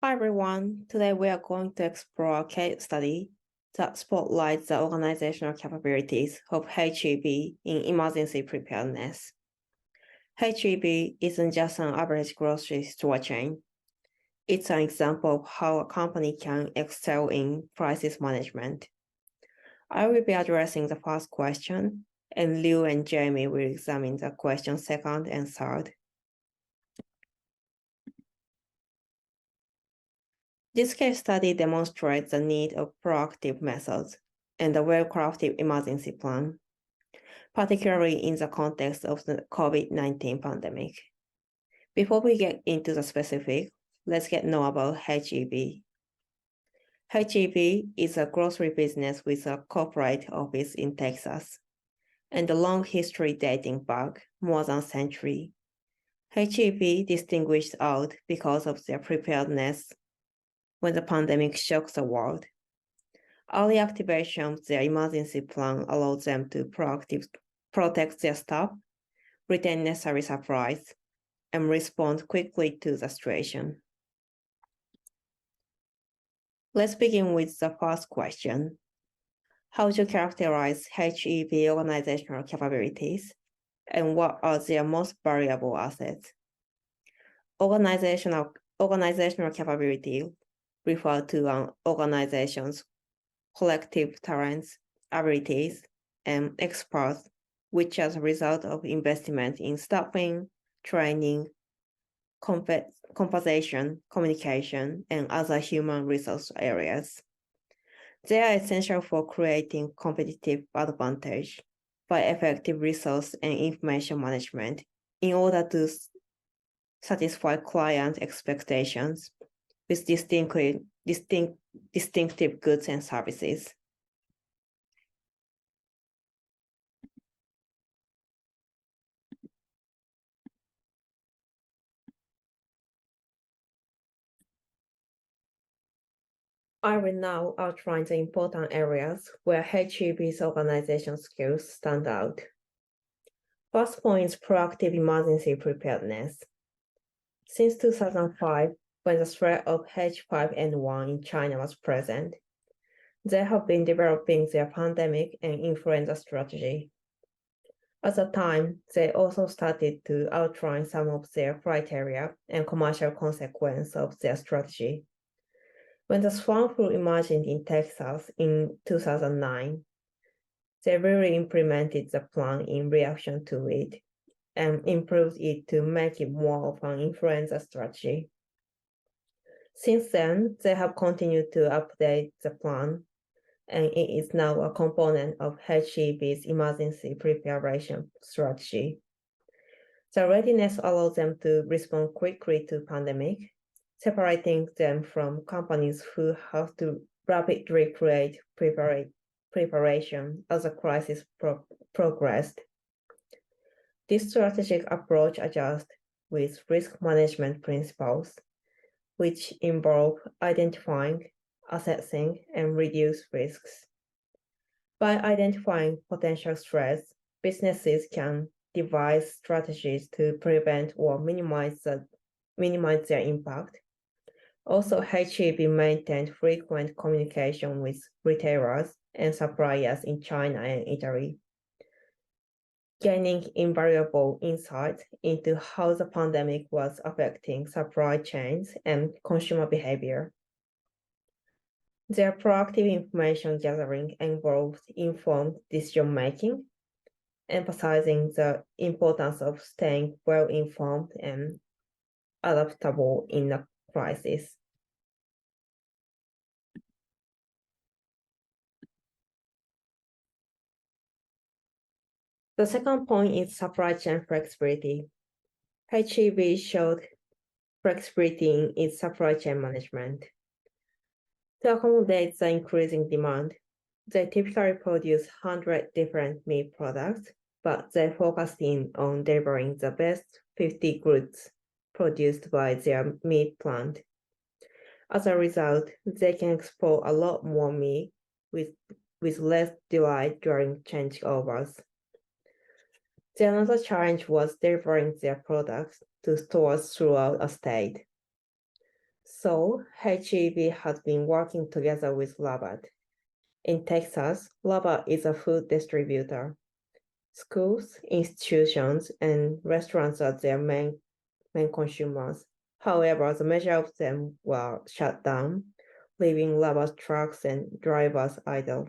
Hi everyone, today we are going to explore a case study that spotlights the organizational capabilities of HEB in emergency preparedness. HEB isn't just an average grocery store chain. It's an example of how a company can excel in crisis management. I will be addressing the first question, and Liu and Jamie will examine the question second and third. This case study demonstrates the need of proactive methods and a well-crafted emergency plan, particularly in the context of the COVID-19 pandemic. Before we get into the specifics, let's get to know about HEB. HEB is a grocery business with a corporate office in Texas and a long history dating back more than a century. HEB distinguished out because of their preparedness when the pandemic shocked the world. Early activation of their emergency plan allows them to protect their staff, retain necessary supplies, and respond quickly to the situation. Let's begin with the first question. How do you characterize HEB organizational capabilities, and what are their most valuable assets? Organizational capability refer to an organization's collective talents, abilities, and experts, which as a result of investment in staffing, training, compensation, communication, and other human resource areas. They are essential for creating competitive advantage by effective resource and information management in order to satisfy client expectations with distinctive goods and services. I will now outline the important areas where HEB's organization skills stand out. First point is proactive emergency preparedness. Since 2005, when the threat of H5N1 in China was present, they have been developing their pandemic and influenza strategy. At the time, they also started to outline some of their criteria and commercial consequences of their strategy. When the swine flu emerged in Texas in 2009, they really implemented the plan in reaction to it and improved it to make it more of an influenza strategy. Since then, they have continued to update the plan, and it is now a component of HEB's emergency preparation strategy. The readiness allows them to respond quickly to pandemic, separating them from companies who have to rapidly create preparation as a crisis progressed. This strategic approach adjusts with risk management principles, which involve identifying, assessing, and reduce risks. By identifying potential threats, businesses can devise strategies to prevent or minimize their impact. Also, HEB maintained frequent communication with retailers and suppliers in China and Italy, gaining invaluable insights into how the pandemic was affecting supply chains and consumer behavior. Their proactive information gathering involved informed decision-making, emphasizing the importance of staying well-informed and adaptable in a crisis. The second point is supply chain flexibility. HEB showed flexibility in its supply chain management. To accommodate the increasing demand, they typically produce 100 different meat products, but they focus in on delivering the best 50 goods produced by their meat plant. As a result, they can export a lot more meat with less delay during changeovers. Another challenge was delivering their products to stores throughout a state. So HEB has been working together with Labatt. In Texas, Labatt is a food distributor. Schools, institutions, and restaurants are their main consumers. However, the majority of them were shut down, leaving Labatt trucks and drivers idle.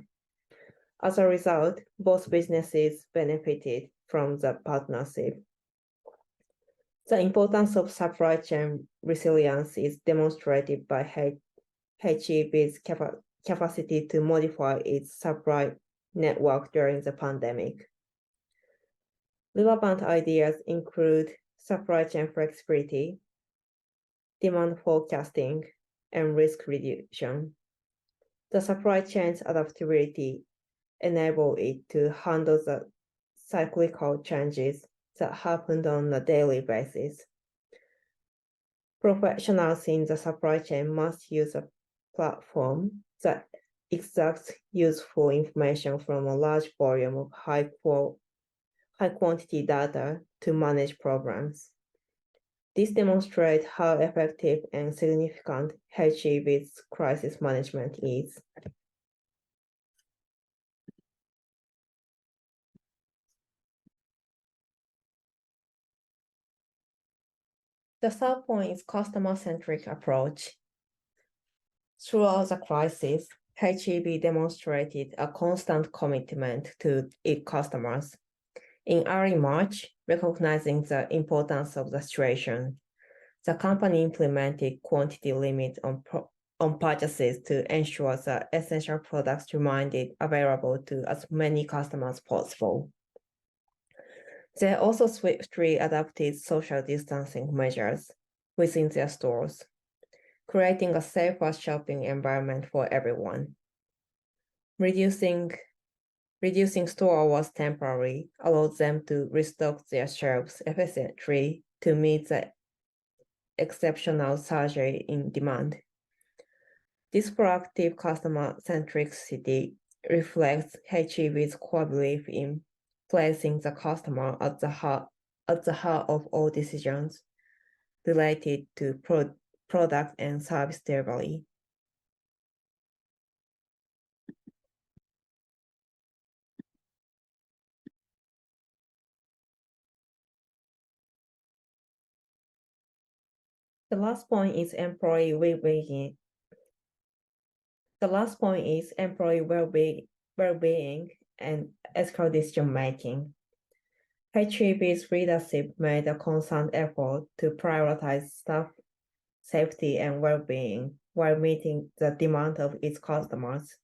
As a result, both businesses benefited from the partnership. The importance of supply chain resilience is demonstrated by HEB's capacity to modify its supply network during the pandemic. Relevant ideas include supply chain flexibility, demand forecasting, and risk reduction. The supply chain's adaptability enabled it to handle the cyclical changes that happened on a daily basis. Professionals in the supply chain must use a platform that extracts useful information from a large volume of high quantity data to manage programs. This demonstrates how effective and significant HEB's crisis management is. The third point is customer-centric approach. Throughout the crisis, HEB demonstrated a constant commitment to its customers. In early March, recognizing the importance of the situation, the company implemented quantity limits on purchases to ensure that essential products remained available to as many customers as possible. They also swiftly adopted social distancing measures within their stores, creating a safer shopping environment for everyone. Reducing store hours temporarily allowed them to restock their shelves efficiently to meet the exceptional surge in demand. This proactive customer centricity reflects HEB's core belief in placing the customer at the heart of all decisions related to product and service delivery. The last point is employee well-being. Well-being and ethical decision-making. HEB's leadership made a constant effort to prioritize staff safety and well-being while meeting the demand of its customers.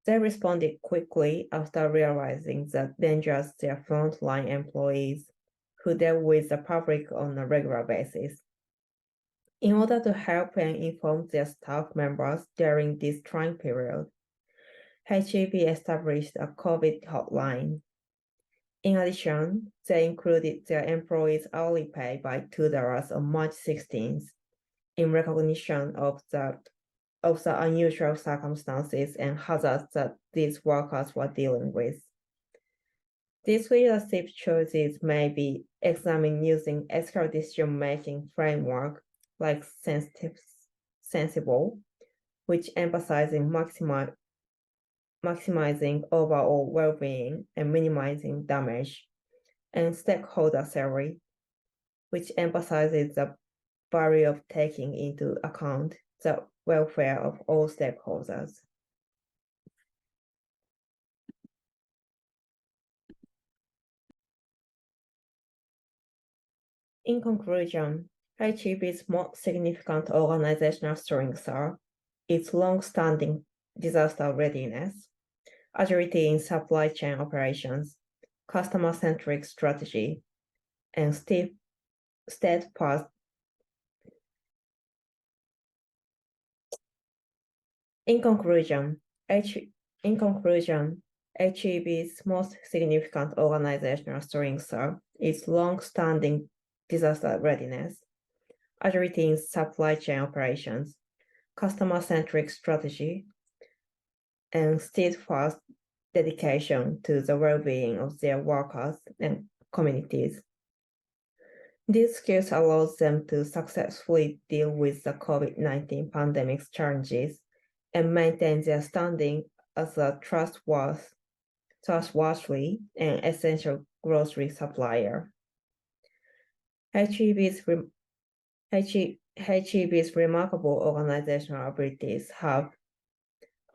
They responded quickly after realizing the dangers their frontline employees, who dealt with the public on a regular basis. In order to help and inform their staff members during this trying period, HEB established a COVID hotline. In addition, they included their employees' hourly pay by $2 on March 16th in recognition of the unusual circumstances and hazards that these workers were dealing with. These leadership choices may be examined using ethical decision-making framework like sensible, which emphasizing maximizing overall well-being and minimizing damage, and stakeholder theory, which emphasizes the value of taking into account the welfare of all stakeholders. In conclusion, HEB's most significant organizational strengths are its long-standing disaster readiness, agility in supply chain operations, customer-centric strategy, and steadfast. In conclusion, HEB's most significant organizational strengths are its long-standing disaster readiness, agility in supply chain operations, customer-centric strategy, and steadfast dedication to the well-being of their workers and communities. These skills allows them to successfully deal with the COVID-19 pandemic's challenges and maintain their standing as a trustworthy and essential grocery supplier. HEB's remarkable organizational abilities have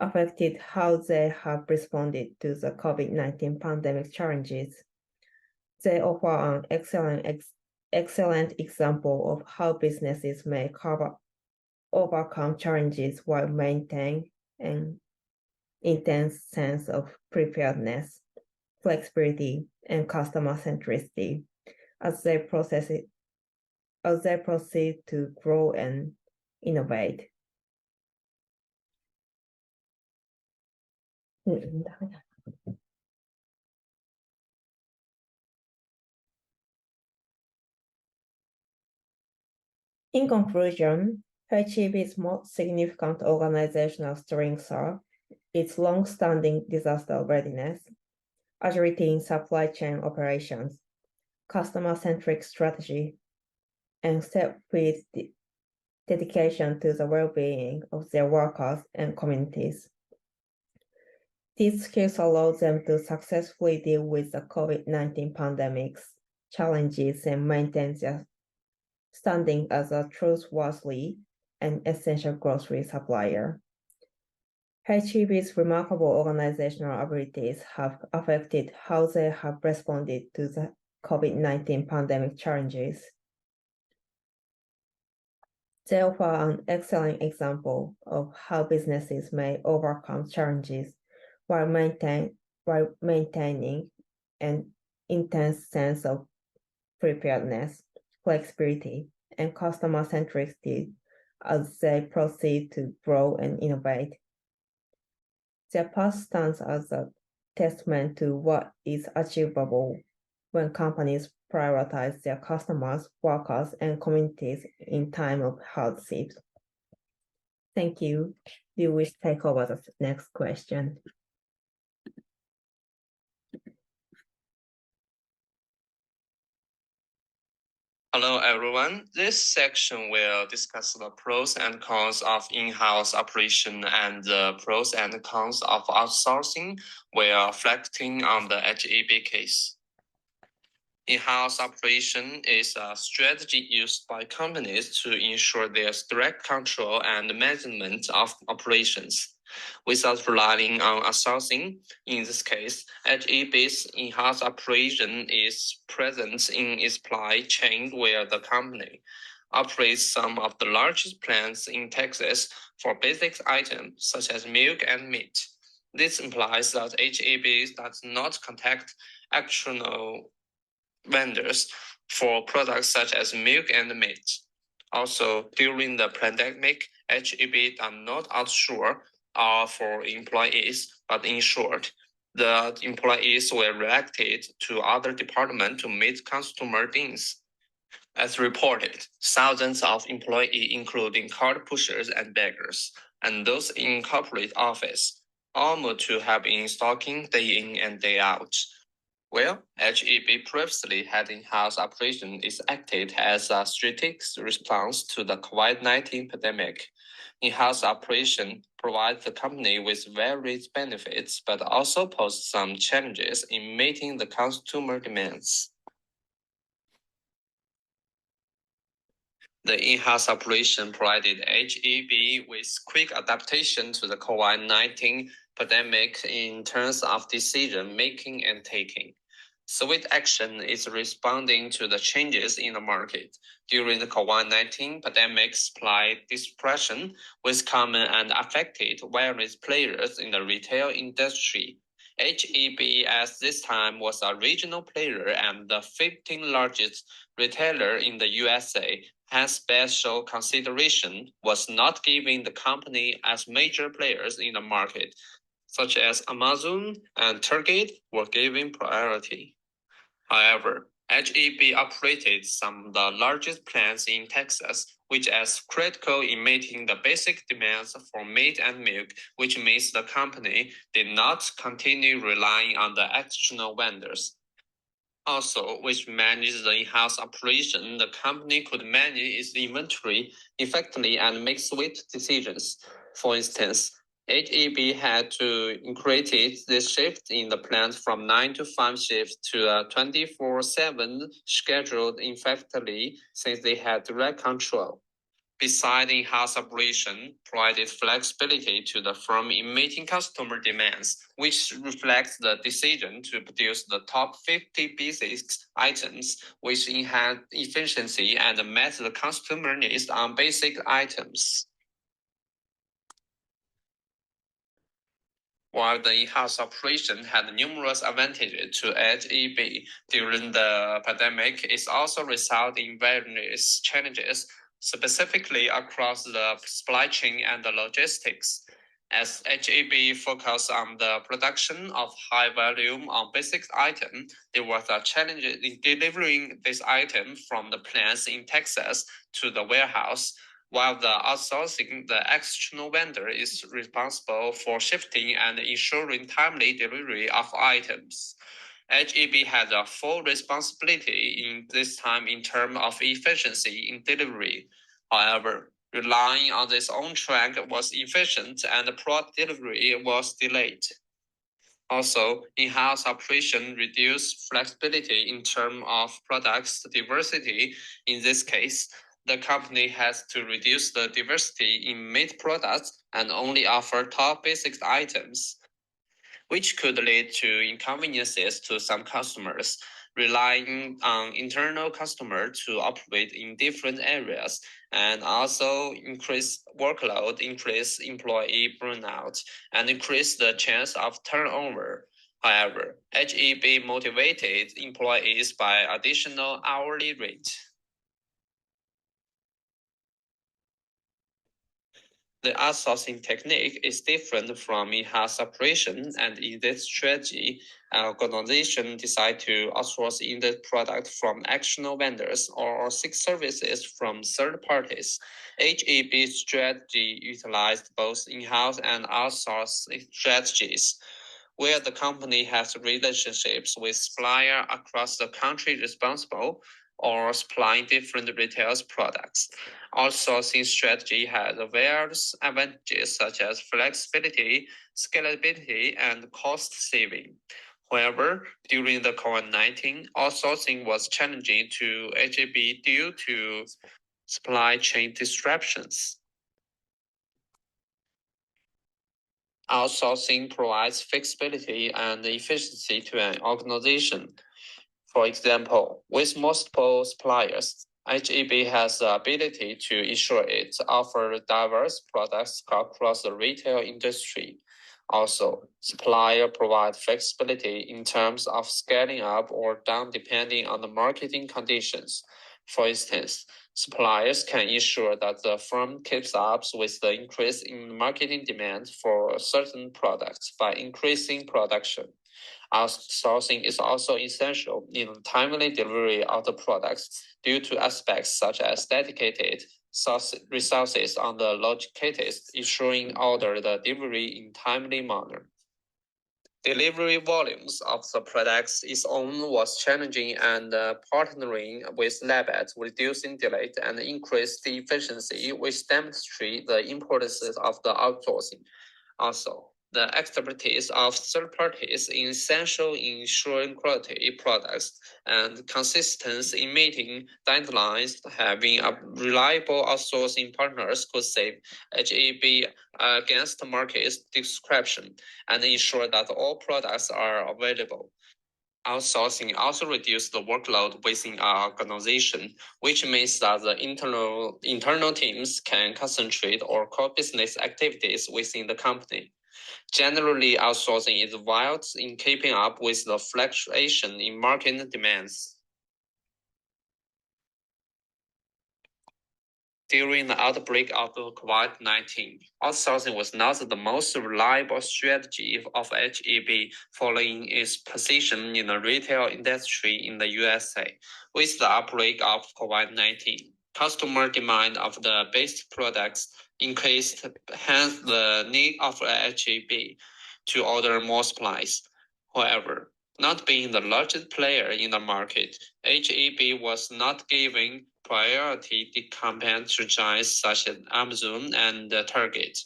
affected how they have responded to the COVID-19 pandemic challenges. They offer an excellent example of how businesses may overcome challenges while maintaining an intense sense of preparedness, flexibility, and customer centricity as they proceed to grow and innovate. In conclusion, HEB's most significant organizational strengths are its long-standing disaster readiness, agility in supply chain operations, customer-centric strategy, and self-paced dedication to the well-being of their workers and communities. These skills allow them to successfully deal with the COVID-19 pandemic's challenges and maintain their standing as a trustworthy and essential grocery supplier. HEB's remarkable organizational abilities have affected how they have responded to the COVID-19 pandemic challenges. They offer an excellent example of how businesses may overcome challenges while maintaining an intense sense of preparedness, flexibility, and customer centricity as they proceed to grow and innovate. Their past stands as a testament to what is achievable when companies prioritize their customers, workers, and communities in time of hardship. Thank you. Do you wish to take over the next question? Hello, everyone. This section will discuss the pros and cons of in-house operation and the pros and cons of outsourcing while reflecting on the HEB case. In-house operation is a strategy used by companies to ensure their direct control and management of operations without relying on outsourcing. In this case, HEB's in-house operation is present in its supply chain where the company operates some of the largest plants in Texas for basic items such as milk and meat. This implies that HEB does not contact external vendors for products such as milk and meat. Also, during the pandemic, HEB did not outsource for employees, but in short, the employees were redirected to other departments to meet customer needs. As reported, thousands of employees, including cart pushers and beggars, and those in corporate office, almost to have been stocking day in and day out. Well, HEB previously had in-house operation is acted as a strategic response to the COVID-19 pandemic. In-house operation provides the company with various benefits, but also poses some challenges in meeting the consumer demands. The in-house operation provided HEB with quick adaptation to the COVID-19 pandemic in terms of decision making and taking. Swift action is responding to the changes in the market. During the COVID-19 pandemic, supply disruption was common and affected various players in the retail industry. HEB at this time was a regional player and the 15th largest retailer in the USA. Hence, special consideration was not given the company as major players in the market, such as Amazon and Target were given priority. However, HEB operated some of the largest plants in Texas, which is critical in meeting the basic demands for meat and milk, which means the company did not continue relying on the external vendors. Also, which manages the in-house operation, the company could manage its inventory effectively and make swift decisions. For instance, HEB had to increase this shift in the plant from 9 to 5 shift to a 24/7 scheduled effectively since they had direct control. Besides in-house operation, provided flexibility to the firm in meeting customer demands, which reflects the decision to produce the top 50 basic items, which enhance efficiency and met the customer needs on basic items. While the in-house operation had numerous advantages to HEB during the pandemic, it also resulted in various challenges, specifically across the supply chain and the logistics. As HEB focused on the production of high volume on basic item, there was a challenge in delivering this item from the plants in Texas to the warehouse, while the outsourcing the external vendor is responsible for shifting and ensuring timely delivery of items. HEB had a full responsibility in this time in terms of efficiency in delivery. However, relying on its own track was efficient and product delivery was delayed. Also, in-house operation reduced flexibility in terms of products diversity. In this case, the company has to reduce the diversity in made products and only offer top basic items, which could lead to inconveniences to some customers. Relying on internal customers to operate in different areas and also increase workload, increase employee burnout, and increase the chance of turnover. However, HEB motivated employees by additional hourly rate. The outsourcing technique is different from in-house operation, and in this strategy, an organization decide to outsource the product from external vendors or seek services from third parties. HEB's strategy utilized both in-house and outsource strategies, where the company has relationships with suppliers across the country responsible or supplying different retail products. Outsourcing strategy has various advantages such as flexibility, scalability, and cost saving. However, during the COVID-19, outsourcing was challenging to HEB due to supply chain disruptions. Outsourcing provides flexibility and efficiency to an organization. For example, with multiple suppliers, HEB has the ability to ensure it offers diverse products across the retail industry. Also, suppliers provide flexibility in terms of scaling up or down depending on the marketing conditions. For instance, suppliers can ensure that the firm keeps up with the increase in marketing demand for certain products by increasing production. Outsourcing is also essential in timely delivery of the products due to aspects such as dedicated resources on the logistics, ensuring order the delivery in timely manner. Delivery volumes of the products its own was challenging, and partnering with labs, reducing delay and increased efficiency, which demonstrate the importance of the outsourcing. Also, the expertise of third parties is essential in ensuring quality products and consistency in meeting deadlines. Having a reliable outsourcing partners could save HEB against market disruption and ensure that all products are available. Outsourcing also reduces the workload within our organization, which means that the internal teams can concentrate on core business activities within the company. Generally, outsourcing is vital in keeping up with the fluctuation in market demands. During the outbreak of COVID-19, outsourcing was not the most reliable strategy of HEB, following its position in the retail industry in the USA. With the outbreak of COVID-19, customer demand of the basic products increased, hence the need of HEB to order more supplies. However, Not being the largest player in the market, HEB was not giving priority compared to giants such as Amazon and Target.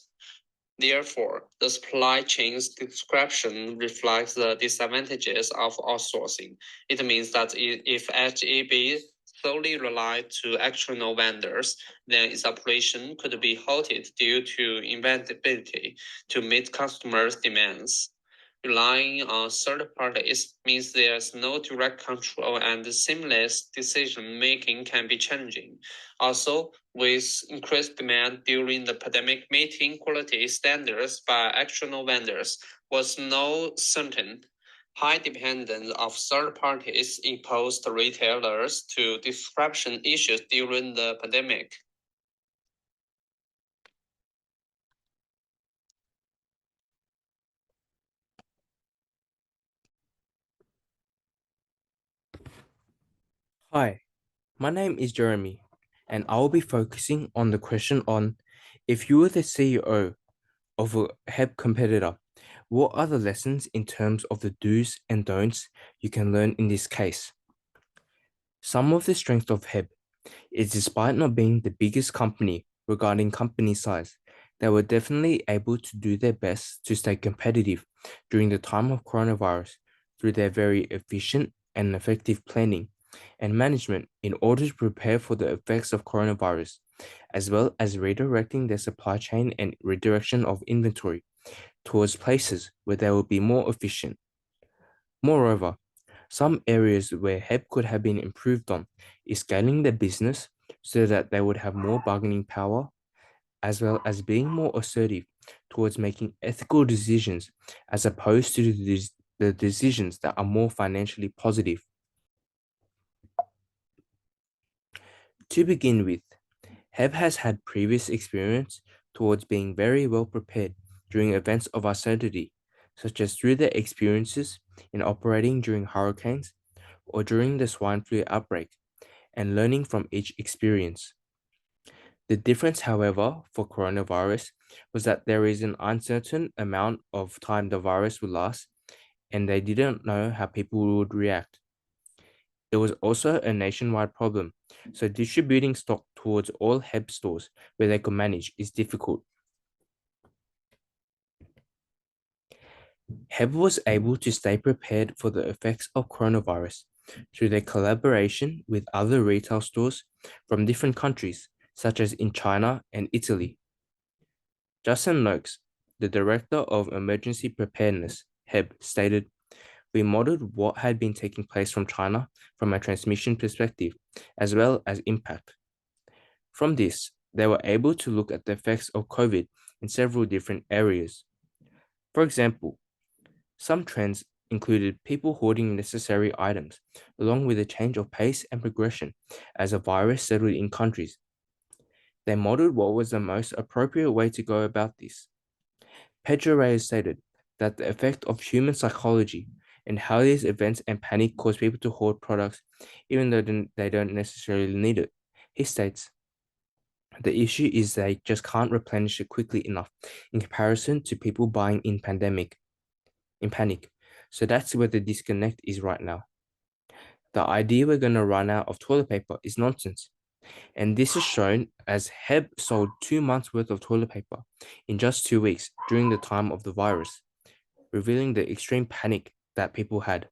Therefore, the supply chain's description reflects the disadvantages of outsourcing. It means that if HEB solely relied to external vendors, then its operation could be halted due to inability to meet customers' demands. Relying on third parties means there's no direct control and seamless decision making can be challenging. Also, with increased demand during the pandemic, meeting quality standards by external vendors was no certain. High dependence of third parties imposed retailers to disruption issues during the pandemic. Hi, my name is Jeremy, and I will be focusing on the question on if you were the CEO of a HEB competitor, what are the lessons in terms of the do's and don'ts you can learn in this case? Some of the strength of HEB is despite not being the biggest company regarding company size, they were definitely able to do their best to stay competitive during the time of coronavirus through their very efficient and effective planning and management in order to prepare for the effects of coronavirus, as well as redirecting their supply chain and redirection of inventory towards places where they will be more efficient. Moreover, some areas where HEB could have been improved on is scaling their business so that they would have more bargaining power, as well as being more assertive towards making ethical decisions as opposed to the decisions that are more financially positive. To begin with, HEB has had previous experience towards being very well prepared during events of uncertainty, such as through their experiences in operating during hurricanes or during the swine flu outbreak, and learning from each experience. The difference, however, for coronavirus was that there is an uncertain amount of time the virus would last, and they didn't know how people would react. It was also a nationwide problem, so distributing stock towards all HEB stores where they could manage is difficult. HEB was able to stay prepared for the effects of coronavirus through their collaboration with other retail stores from different countries, such as in China and Italy. Justin Noakes, the director of emergency preparedness, HEB, stated, "We modeled what had been taking place from China from a transmission perspective, as well as impact. From this, they were able to look at the effects of COVID in several different areas. For example, some trends included people hoarding necessary items, along with a change of pace and progression as a virus settled in countries. They modeled what was the most appropriate way to go about this. Pedro Reyes stated that the effect of human psychology and how these events and panic cause people to hoard products even though they don't necessarily need it. He states, the issue is they just can't replenish it quickly enough in comparison to people buying in panic. So that's where the disconnect is right now. The idea we're going to run out of toilet paper is nonsense. And this is shown as HEB sold 2 months worth of toilet paper in just 2 weeks during the time of the virus, revealing the extreme panic that people had.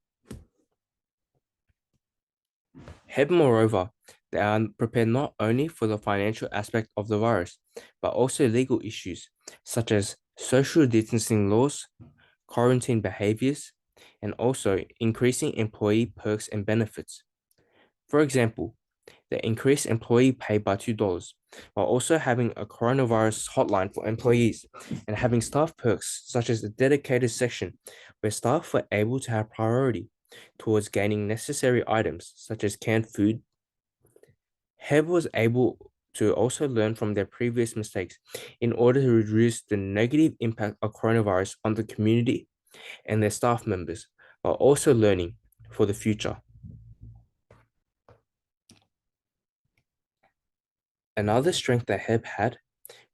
HEB, moreover, they are prepared not only for the financial aspect of the virus, but also legal issues such as social distancing laws, quarantine behaviors, and also increasing employee perks and benefits. For example, they increased employee pay by $2, while also having a coronavirus hotline for employees and having staff perks such as a dedicated section where staff were able to have priority towards gaining necessary items such as canned food. HEB was able to also learn from their previous mistakes in order to reduce the negative impact of coronavirus on the community and their staff members, while also learning for the future. Another strength that HEB had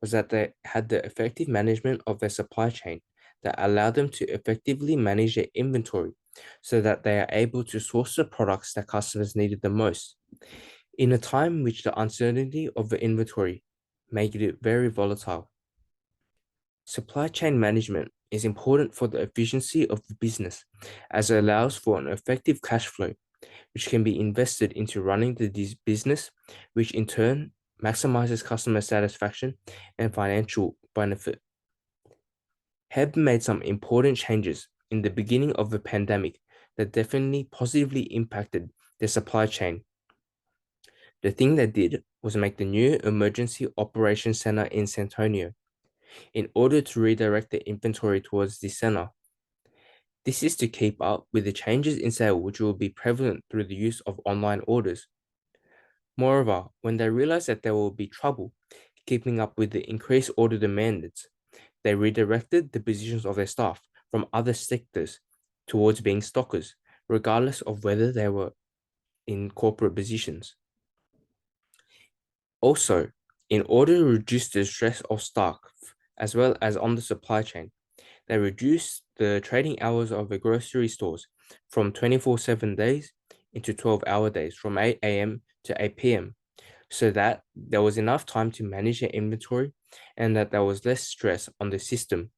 was that they had the effective management of their supply chain that allow them to effectively manage their inventory so that they are able to source the products that customers needed the most. In a time in which the uncertainty of the inventory made it very volatile. Supply chain management is important for the efficiency of the business as it allows for an effective cash flow, which can be invested into running the business, which in turn maximizes customer satisfaction and financial benefit. HEB made some important changes in the beginning of the pandemic that definitely positively impacted the supply chain. The thing they did was make the new Emergency Operations Center in San Antonio in order to redirect the inventory towards this center. This is to keep up with the changes in sale which will be prevalent through the use of online orders. Moreover, when they realized that there will be trouble keeping up with the increased order demands, they redirected the positions of their staff from other sectors towards being stockers, regardless of whether they were in corporate positions. Also, in order to reduce the stress of stock as well as on the supply chain, they reduced the trading hours of the grocery stores from 24/7 days into 12-hour days from 8 a.m. to 8 p.m. so that there was enough time to manage their inventory and that there was less stress on the system.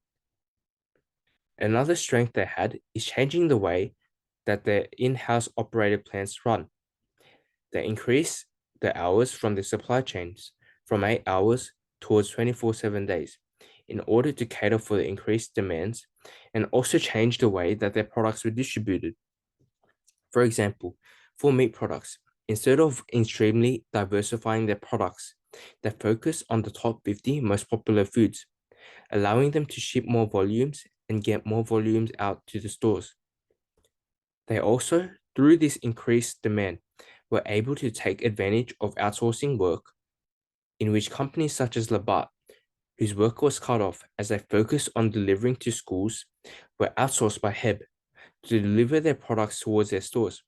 Another strength they had is changing the way that their in-house operated plants run. They increased the hours from the supply chains from 8 hours towards 24/7 days in order to cater for the increased demands and also change the way that their products were distributed. For example, for meat products, instead of extremely diversifying their products, they focus on the top 50 most popular foods, allowing them to ship more volumes and get more volumes out to the stores. They also, through this increased demand, were able to take advantage of outsourcing work, in which companies such as Labatt, whose work was cut off as they focused on delivering to schools, were outsourced by HEB to deliver their products towards their stores,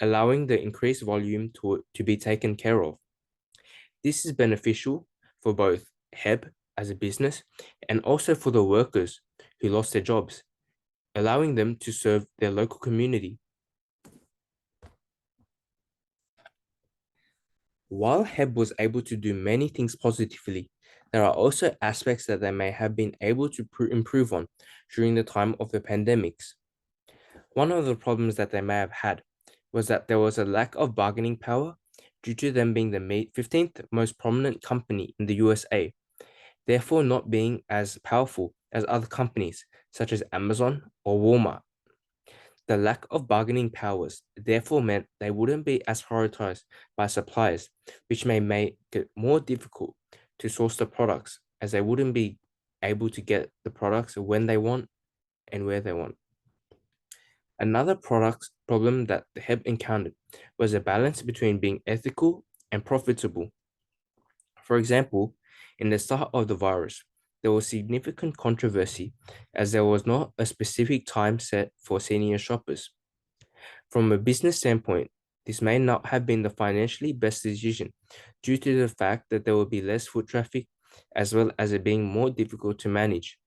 allowing the increased volume to be taken care of. This is beneficial for both HEB as a business and also for the workers who lost their jobs, allowing them to serve their local community. While HEB was able to do many things positively, there are also aspects that they may have been able to improve on during the time of the pandemics. One of the problems that they may have had was that there was a lack of bargaining power due to them being the 15th most prominent company in the USA, therefore not being as powerful as other companies such as Amazon or Walmart. The lack of bargaining powers therefore meant they wouldn't be as prioritized by suppliers, which may make it more difficult to source the products as they wouldn't be able to get the products when they want and where they want. Another problem that the HEB encountered was a balance between being ethical and profitable. For example, in the start of the virus, there was significant controversy as there was not a specific time set for senior shoppers. From a business standpoint, this may not have been the financially best decision due to the fact that there will be less foot traffic as well as it being more difficult to manage.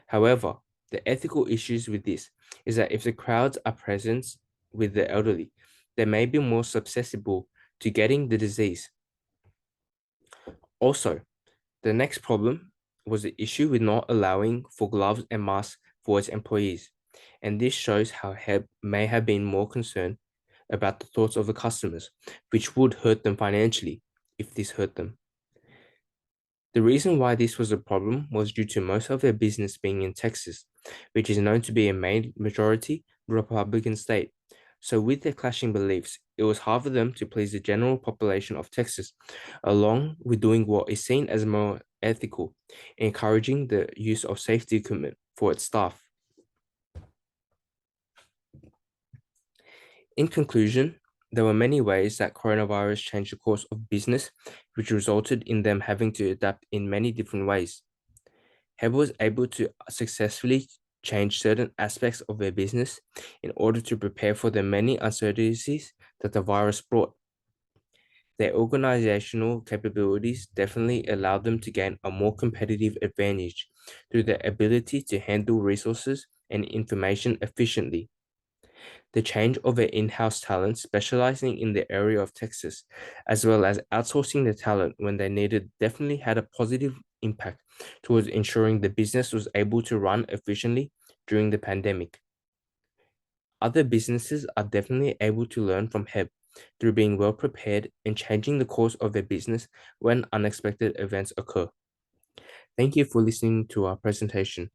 However, the ethical issues with this is that if the crowds are present with the elderly, they may be more susceptible to getting the disease. Also, the next problem was the issue with not allowing for gloves and masks for its employees, and this shows how HEB may have been more concerned about the thoughts of the customers, which would hurt them financially if this hurt them. The reason why this was a problem was due to most of their business being in Texas, which is known to be a majority Republican state. So with their clashing beliefs, it was hard for them to please the general population of Texas, along with doing what is seen as more ethical, encouraging the use of safety equipment for its staff. In conclusion, there were many ways that coronavirus changed the course of business, which resulted in them having to adapt in many different ways. HEB was able to successfully change certain aspects of their business in order to prepare for the many uncertainties that the virus brought. Their organizational capabilities definitely allowed them to gain a more competitive advantage through their ability to handle resources and information efficiently. The change of their in-house talent specializing in the area of Texas, as well as outsourcing the talent when they needed, definitely had a positive impact towards ensuring the business was able to run efficiently during the pandemic. Other businesses are definitely able to learn from HEB through being well prepared and changing the course of their business when unexpected events occur. Thank you for listening to our presentation.